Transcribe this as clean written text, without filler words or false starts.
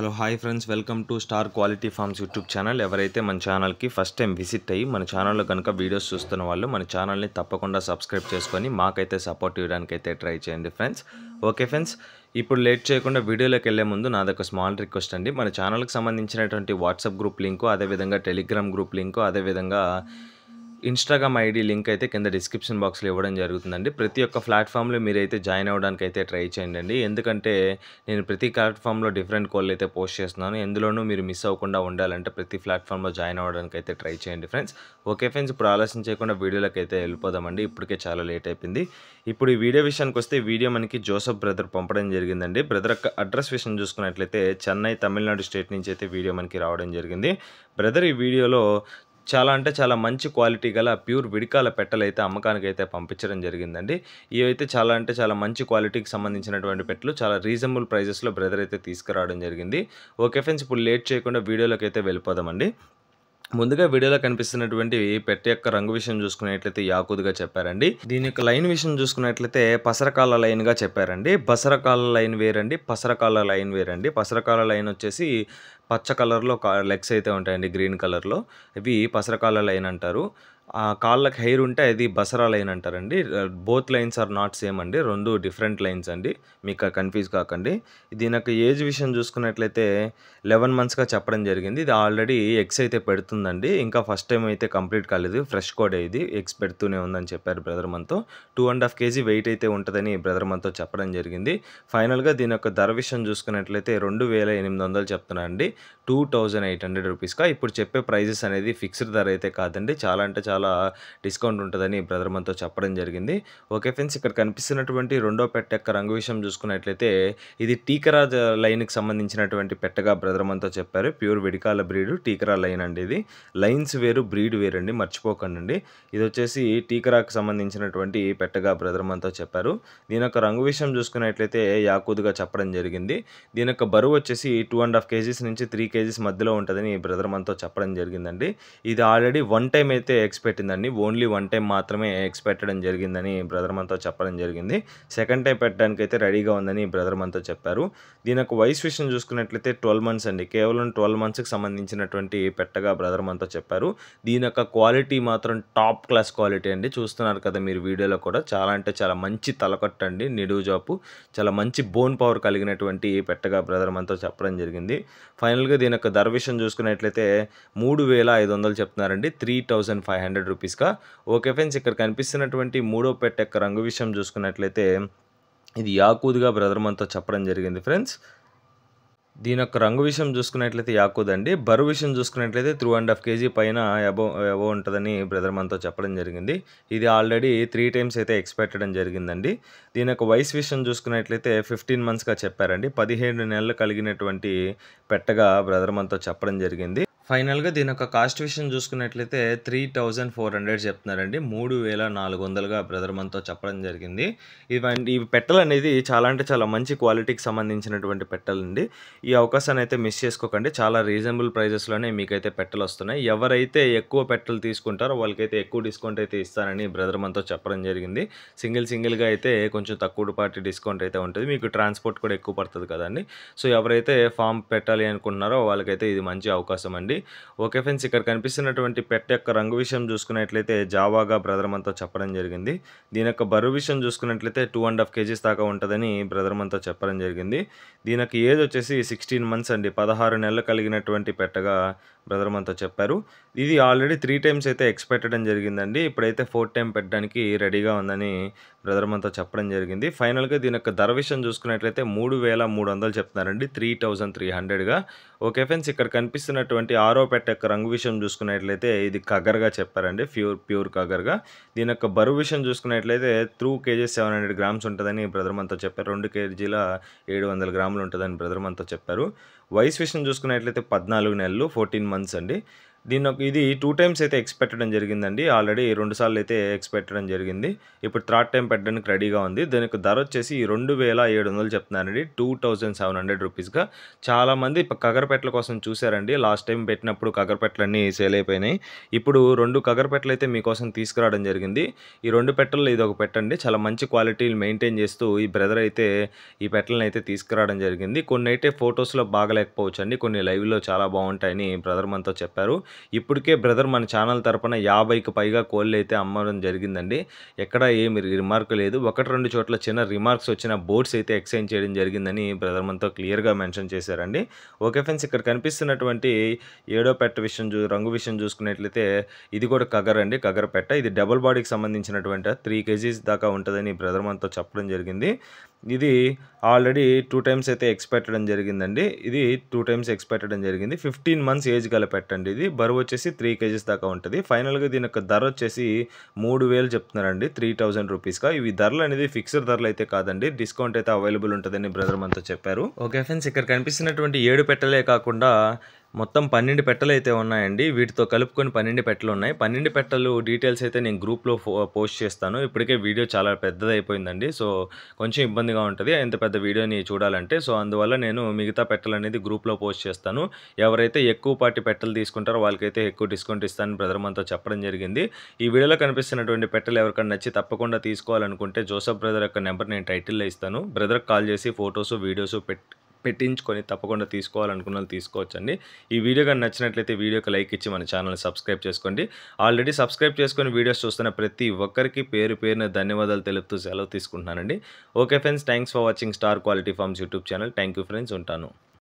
Hello hi friends, welcome to star quality forms YouTube channel. ఎవరైతే మన ఛానల్కి first time visit అయ్యి మన ఛానల్లో కనుక వీడియోస్ చూస్తున్న వాళ్ళు మన ఛానల్ని తప్పకుండా సబ్స్క్రైబ్ చేసుకొని మాకైతే సపోర్ట్ ఇవ్వడానికైతే ట్రై చేయండి ఫ్రెండ్స్. ఓకే ఫ్రెండ్స్, ఇప్పుడు లేట్ చేయకుండా వీడియోలోకి వెళ్ళే ముందు నాదొక స్మాల్ రిక్వెస్ట్ అండి. మన ఛానల్కి సంబంధించినటువంటి వాట్సాప్ గ్రూప్ లింకు, అదేవిధంగా టెలిగ్రామ్ గ్రూప్ లింకు, అదేవిధంగా ఇన్స్టాగ్రామ్ ఐడి లింక్ అయితే కింద డిస్క్రిప్షన్ బాక్స్లో ఇవ్వడం జరుగుతుందండి. ప్రతి ఒక్క ప్లాట్ఫామ్లో మీరైతే జాయిన్ అవ్వడానికి అయితే ట్రై చేయండి. ఎందుకంటే నేను ప్రతి ప్లాట్ఫామ్లో డిఫరెంట్ కోళ్ళు అయితే పోస్ట్ చేస్తున్నాను. ఎందులోనూ మీరు మిస్ అవ్వకుండా ఉండాలంటే ప్రతి ప్లాట్ఫామ్లో జాయిన్ అవ్వడానికి అయితే ట్రై చేయండి ఫ్రెండ్స్. ఓకే ఫ్రెండ్స్, ఇప్పుడు ఆలస్యం చేయకుండా వీడియోలోకి అయితే వెళ్ళిపోదామండి. ఇప్పటికే చాలా లేట్ అయిపోయింది. ఇప్పుడు ఈ వీడియో విషయానికి వస్తే, వీడియో మనకి జోసఫ్ బ్రదర్ పంపడం జరిగిందండి. బ్రదర్ యొక్క అడ్రస్ విషయం చూసుకున్నట్లయితే చెన్నై, తమిళనాడు స్టేట్ నుంచి అయితే వీడియో మనకి రావడం జరిగింది. బ్రదర్ ఈ వీడియోలో చాలా మంచి క్వాలిటీ గల ప్యూర్ విడికాల పెట్టలు అయితే అమ్మకానికి అయితే పంపించడం జరిగిందండి. ఇవైతే చాలా మంచి క్వాలిటీకి సంబంధించినటువంటి పెట్టలు చాలా రీజనబుల్ ప్రైజెస్లో బ్రదర్ అయితే తీసుకురావడం జరిగింది. ఓకే ఫ్రెండ్స్, ఇప్పుడు లేట్ చేయకుండా వీడియోలోకి అయితే వెళ్ళిపోదామండి. ముందుగా వీడియోలో కనిపిస్తున్నటువంటి పెట్ట యొక్క రంగు విషయం చూసుకున్నట్లయితే యాకుదుగా చెప్పారండి. దీని యొక్క లైన్ విషయం చూసుకున్నట్లయితే పసరకాల లైన్గా చెప్పారండి. బసరకాల లైన్ వేరండి, పసరకాల లైన్ వేరండి. పసరకాల లైన్ వచ్చేసి పచ్చ కలర్లో లెగ్స్ అయితే ఉంటాయండి, గ్రీన్ కలర్లో. ఇవి పసరకాల లైన్ అంటారు. ఆ కాళ్ళకి హెయిర్ ఉంటే అది బసరా లైన్ అంటారండి. Both lines are not same అండి, రెండు డిఫరెంట్ లైన్స్ అండి, మీకు కన్ఫ్యూజ్ కాకండి. దీని యొక్క ఏజ్ విషయం చూసుకున్నట్లయితే 11 monthsగా చెప్పడం జరిగింది. ఇది ఆల్రెడీ ఎగ్స్ అయితే పెడుతుందండి. ఇంకా ఫస్ట్ టైం అయితే కంప్లీట్ కాలేదు, ఫ్రెష్ కోడ్ ఇది. ఎగ్స్ పెడుతూనే ఉందని చెప్పారు బ్రదర్ మనతో. 2.5 kg వెయిట్ అయితే ఉంటుందని బ్రదర్ మనతో చెప్పడం జరిగింది. ఫైనల్గా దీని యొక్క ధర విషయం చూసుకున్నట్లయితే 2800 చెప్తున్నారండి, 2800 రూపీస్గా. ఇప్పుడు చెప్పే ప్రైజెస్ అనేది ఫిక్స్డ్ ధర అయితే కాదండి, చాలా డిస్కౌంట్ ఉంటుందని బ్రదర్ మనతో చెప్పడం జరిగింది. ఓకే ఫ్రెండ్స్, ఇక్కడ కనిపిస్తున్నటువంటి రెండో పెట్ట యొక్క రంగు విషయం చూసుకున్నట్లయితే ఇది టీకరాజ్ లైన్కి సంబంధించినటువంటి పెట్టగా బ్రదర్ మనతో చెప్పారు. ప్యూర్ విడికాల బ్రీడ్ టీకరా లైన్ అండి. ఇది లైన్స్ వేరు, బ్రీడ్ వేరండి, మర్చిపోకండి. ఇది వచ్చేసి టీకరాకు సంబంధించినటువంటి పెట్టగా బ్రదర్ మనతో చెప్పారు. దీని యొక్క రంగు విషయం చూసుకున్నట్లయితే యాకుదుగా చెప్పడం జరిగింది. దీని యొక్క బరువు వచ్చేసి 2.5 kgs నుంచి 3 kgs మధ్యలో ఉంటుందని బ్రదర్ మనతో చెప్పడం జరిగిందండి. ఇది ఆల్రెడీ వన్ టైం అయితే ఎగ్స్ పెట్టిందండి, ఓన్లీ వన్ టైం మాత్రమే ఎగ్స్ పెట్టడం జరిగిందని బ్రదర్ మనతో చెప్పడం జరిగింది. సెకండ్ టైం పెట్టడానికి అయితే రెడీగా ఉందని బ్రదర్ మనతో చెప్పారు. దీని యొక్క వయసు విషయం చూసుకున్నట్లయితే 12 months అండి, కేవలం 12 monthsకి సంబంధించినటువంటి పెట్టగా బ్రదర్ మనతో చెప్పారు. దీని యొక్క క్వాలిటీ మాత్రం టాప్ క్లాస్ క్వాలిటీ అండి. చూస్తున్నారు కదా మీరు వీడియోలో కూడా, చాలా మంచి తలకట్టండి, నిడువు జాపు, చాలా మంచి బోన్ పవర్ కలిగినటువంటి పెట్టగా బ్రదర్ మనతో చెప్పడం జరిగింది. ఫైనల్గా దీని యొక్క ధర విషయం చూసుకున్నట్లయితే 3500 చెప్తున్నారండి, 3500 రూపీస్గా. ఓకే ఫ్రెండ్స్, ఇక్కడ కనిపిస్తున్నటువంటి మూడో పెట్ట యొక్క రంగు విషయం చూసుకున్నట్లయితే ఇది యాకూద్గా బ్రదర్ మనతో చెప్పడం జరిగింది ఫ్రెండ్స్. దీని యొక్క రంగు విషయం చూసుకున్నట్లయితే యాకూద్ అండి. బరువు విషయం చూసుకున్నట్లయితే 3.5 kg పైన అబో ఉంటుందని బ్రదర్ మనతో చెప్పడం జరిగింది. ఇది ఆల్రెడీ 3 times అయితే ఎగ్స్ పెట్టడం జరిగిందండి. దీని యొక్క వయసు విషయం చూసుకున్నట్లయితే 15 monthsగా చెప్పారండి. 17 నెలలు కలిగినటువంటి పెట్టగా బ్రదర్ మనతో చెప్పడం జరిగింది. ఫైనల్గా దీని యొక్క కాస్ట్ విషయం చూసుకున్నట్లయితే 3400 చెప్తున్నారండి, 3400గా బ్రదర్ మనతో చెప్పడం జరిగింది. ఈ పెట్టలు అనేది చాలా మంచి క్వాలిటీకి సంబంధించినటువంటి పెట్టలండి. ఈ అవకాశాన్ని అయితే మిస్ చేసుకోకండి. చాలా రీజనబుల్ ప్రైజెస్లోనే మీకైతే పెట్టలు వస్తున్నాయి. ఎవరైతే ఎక్కువ పెట్టలు తీసుకుంటారో వాళ్ళకైతే ఎక్కువ డిస్కౌంట్ అయితే ఇస్తానని బ్రదర్ మనతో చెప్పడం జరిగింది. సింగిల్గా అయితే కొంచెం తక్కువ పార్టీ డిస్కౌంట్ అయితే ఉంటుంది, మీకు ట్రాన్స్పోర్ట్ కూడా ఎక్కువ పడుతుంది కదండి. సో ఎవరైతే ఫామ్ పెట్టాలి అనుకుంటున్నారో వాళ్ళకైతే ఇది మంచి అవకాశం అండి. ఓకే ఫ్రెండ్స్, ఇక్కడ కనిపిస్తున్నటువంటి పెట్ట యొక్క రంగు విషయం చూసుకున్నట్లయితే జావాగా బ్రదర్ మనతో చెప్పడం జరిగింది. దీని యొక్క బరువు విషయం చూసుకున్నట్లయితే 2.5 kgs దాకా ఉంటుందని బ్రదర్ మనతో చెప్పడం జరిగింది. దీని యొక్క ఏజ్ వచ్చేసి 16 months అండి, 16 నెలలు కలిగినటువంటి పెట్టగా బ్రదర్ మనతో చెప్పారు. ఇది ఆల్రెడీ 3 times అయితే ఎగ్స్ పెట్టడం జరిగిందండి. ఇప్పుడైతే 4th time పెట్టడానికి రెడీగా ఉందని బ్రదర్ మనతో చెప్పడం జరిగింది. ఫైనల్గా దీని యొక్క ధర విషయం చూసుకున్నట్లయితే 3300 చెప్తున్నారండి, 3300గా. ఓకే ఫ్రెండ్స్, ఇక్కడ కనిపిస్తున్నటువంటి ఆరో పెట్ట యొక్క రంగు విషయం చూసుకున్నట్లయితే ఇది కగర్గా చెప్పారండి, ప్యూర్ కగర్గా. దీని యొక్క బరువు విషయం చూసుకున్నట్లయితే 2 kgs 700 grams ఉంటుందని బ్రదర్ మనతో చెప్పారు. 2 kgల 700 grams ఉంటుందని బ్రదర్ మనతో చెప్పారు. వయసు విషయం చూసుకున్నట్లయితే 14 నెలలు, 14 months అండి. ఇది 2 టైమ్స్ అయితే ఎగ్స్ పెట్టడం జరిగిందండి. ఆల్రెడీ 2 సార్లు అయితే ఎగ్స్ పెట్టడం జరిగింది. ఇప్పుడు థర్డ్ టైమ్ పెట్టడానికి రెడీగా ఉంది. దీనికి ధర వచ్చేసి 2700 చెప్తున్నారండి. 2700 రూపీస్‌గా. చాలామంది కగరపెట్టల కోసం చూసారండి. లాస్ట్ టైమ్ పెట్టినప్పుడు కగరపెట్టలన్నీ సేల్ అయిపోయినాయి. ఇప్పుడు 2 కగరపెట్టలైతే మీకోసం తీసుకురావడం జరిగింది. ఈ 2 పెట్టల్లో ఇదొక పెట్టండి. చాలా మంచి క్వాలిటీ మెయింటైన్ చేస్తూ ఈ బ్రదర్ అయితే ఈ పెట్టలనైతే తీసుకురావడం జరిగింది. కొన్నైతే ఫోటోస్‌లో బాగలేకపోవచ్చండి. కొన్ని లైవ్‌లో చాలా బావుంటాయని బ్రదర్ మనతో చెప్పారు. ఇప్పటికే బ్రదర్ మన ఛానల్ తరపున 50కి పైగా కోళ్ళైతే అమ్మడం జరిగిందండి. ఎక్కడ ఏమి రిమార్క్ లేదు. 1, 2 చోట్ల చిన్న రిమార్క్స్ వచ్చిన బోర్డ్స్ అయితే ఎక్స్చేంజ్ చేయడం జరిగిందని బ్రదర్ మనతో క్లియర్‌గా మెన్షన్ చేశారండి. ఓకే ఫ్రెండ్స్, ఇక్కడ కనిపిస్తున్నటువంటి ఏడో పెట్ట విషయం రంగు విషయం చూసుకున్నట్లయితే ఇది కూడా కగర్ అండి. కగర్ పెట్ట. ఇది డబుల్ బాడీకి సంబంధించినటువంటి 3 కేజీస్ దాకా ఉంటదని బ్రదర్ మనతో చెప్పడం జరిగింది. ఇది ఆల్రెడీ 2 టైమ్స్ అయితే ఎగ్స్ పెట్టడం జరిగిందండి. ఇది 2 టైమ్స్ ఎగ్స్ పెట్టడం జరిగింది. 15 మంత్స్ ఏజ్ గల పెట్టండి ఇది. బరువు వచ్చేసి 3 కేజీస్ దాకా ఉంటది. ఫైనల్‌గా దీని యొక్క ధర వచ్చేసి 3000 చెప్తున్నారండి. 3000 రూపీస్‌గా. ఇవి ధరలనేది ఫిక్స్డ్ ధరలైతే కాదండి. డిస్కౌంట్ అయితే అవైలబుల్ ఉంటదని బ్రదర్ మనతో చెప్పారు. ఓకే ఫ్రెండ్స్, ఇక్కడ కనిపిస్తున్నటువంటి 7 పెట్టలే కాకుండా మొత్తం 12 పెట్టలైతే ఉన్నాయండి. వీటితో కలుపుకొని 12 పెట్టలున్నాయి. 12 పెట్టలు డీటెయిల్స్ అయితే నేను గ్రూప్‌లో పోస్ట్ చేస్తాను. ఇప్పటికే వీడియో చాలా పెద్దదయిపోయిందండి. సో, కొంచెం ఇబ్బందిగా ఉంటది ఇంత పెద్ద వీడియోని చూడాలంటే. సో, అందువల్ల నేను మిగతా పెట్టలనేది గ్రూప్‌లో పోస్ట్ చేస్తాను. ఎవరైతే ఎక్కువ పార్టీ పెట్టలు తీసుకుంటారో వాళ్ళకైతే ఎక్కువ డిస్కౌంట్ ఇస్తానని బ్రదర్ మనతో చెప్పడం జరిగింది. ఈ వీడియోలో కనిపిస్తున్నటువంటి పెట్టలు ఎవరికైనా నచ్చి తప్పకుండా తీసుకోవాలనుకుంటే జోసెఫ్ బ్రదర్ యొక్క నెంబర్ నేను టైటిల్‌లో ఇస్తాను. బ్రదర్‌కి కాల్ చేసి ఫోటోసు, వీడియోసు పెట్టించుకొని తప్పకుండా తీసుకోవాలనుకున్న వాళ్ళు తీసుకోవచ్చండి. ఈ వీడియో గాని నచ్చినట్లయితే వీడియోకి లైక్ ఇచ్చి మన ఛానల్‌ని సబ్స్క్రైబ్ చేసుకోండి. ఆల్రెడీ సబ్స్క్రైబ్ చేసుకొని వీడియోస్ చూస్తున్న ప్రతి ఒక్కరికి పేరు పేరున ధన్యవాదాలు తెలుపుతూ సెలవు తీసుకుంటున్నానండి. Okay friends, thanks for watching star quality forms YouTube channel. Thank you friends, ఉంటాను.